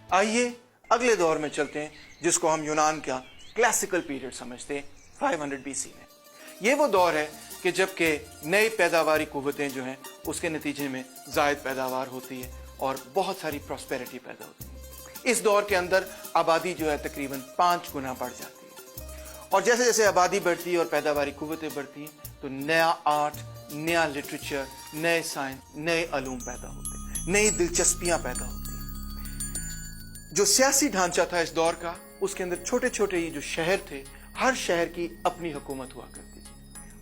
آئیے اگلے دور میں چلتے ہیں جس کو ہم یونان کا کلاسیکل پیریڈ سمجھتے ہیں 500 BC میں. یہ وہ دور ہے کہ جب کہ نئی پیداواری قوتیں جو ہیں اس کے نتیجے میں زائد پیداوار ہوتی ہے اور بہت ساری پراسپیرٹی پیدا ہوتی ہے. اس دور کے اندر آبادی جو ہے تقریباً 5 گنا بڑھ جاتی ہے اور جیسے جیسے آبادی بڑھتی ہے اور پیداواری قوتیں بڑھتی ہیں تو نیا آرٹ، نیا لٹریچر، نئے سائنس، نئے علوم پیدا ہوتے ہیں، نئی دلچسپیاں پیدا ہوتی ہیں. جو سیاسی ڈھانچہ تھا اس دور کا، اس کے اندر چھوٹے چھوٹے یہ جو شہر تھے، ہر شہر کی اپنی حکومت ہوا کرتی تھی.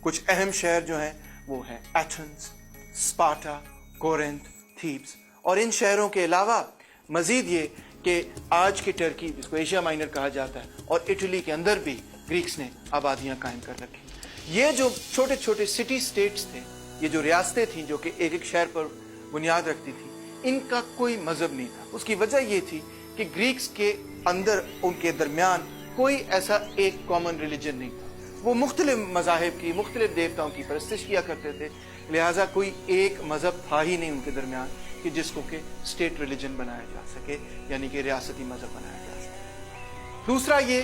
کچھ اہم شہر جو ہیں وہ ہیں ایتھنز، اسپارٹا، کورنتھ، تھیبس. اور ان شہروں کے علاوہ مزید یہ کہ آج کی ٹرکی جس کو ایشیا مائنر کہا جاتا ہے اور اٹلی کے اندر بھی گریکس نے آبادیاں قائم کر رکھی. یہ جو چھوٹے چھوٹے سٹی سٹیٹس تھے، یہ جو ریاستیں تھیں جو کہ ایک ایک شہر پر بنیاد رکھتی تھی، ان کا کوئی مذہب نہیں تھا. اس کی وجہ یہ تھی کہ گریکس کے اندر ان کے درمیان کوئی ایسا ایک کامن ریلیجن نہیں تھا. وہ مختلف مذاہب کی، مختلف دیوتاؤں کی پرستش کیا کرتے تھے، لہٰذا کوئی ایک مذہب تھا ہی نہیں ان کے درمیان کہ جس کو کہ اسٹیٹ ریلیجن بنایا جا سکے، یعنی کہ ریاستی مذہب بنایا جا سکے. دوسرا یہ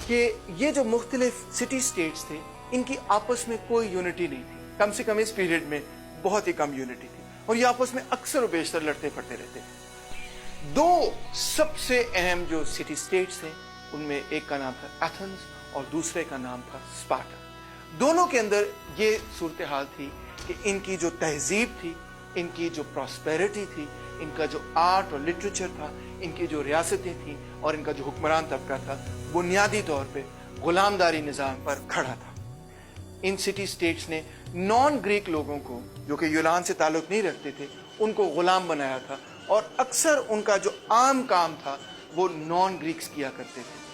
کہ یہ جو مختلف سٹی سٹیٹس تھے ان کی آپس میں کوئی یونٹی نہیں تھی. کم سے کم اس پیریڈ میں بہت ہی کم یونٹی تھی اور یہ آپس میں اکثر و بیشتر لڑتے پڑتے رہتے تھے. دو سب سے اہم جو سٹی سٹیٹس تھے ان میں ایک کا نام تھا ایتھنز اور دوسرے کا نام تھا اسپارٹا. دونوں کے اندر یہ صورتحال تھی کہ ان کی جو تہذیب تھی، ان کی جو پراسپیرٹی تھی، ان کا جو آرٹ اور لٹریچر تھا، ان کی جو ریاستیں تھیں اور ان کا جو حکمران طبقہ تھا، بنیادی طور پہ غلامداری نظام پر کھڑا تھا. ان سٹی سٹیٹس نے نان گریک لوگوں کو جو کہ یونان سے تعلق نہیں رکھتے تھے ان کو غلام بنایا تھا اور اکثر ان کا جو عام کام تھا وہ نان گریکس کیا کرتے تھے.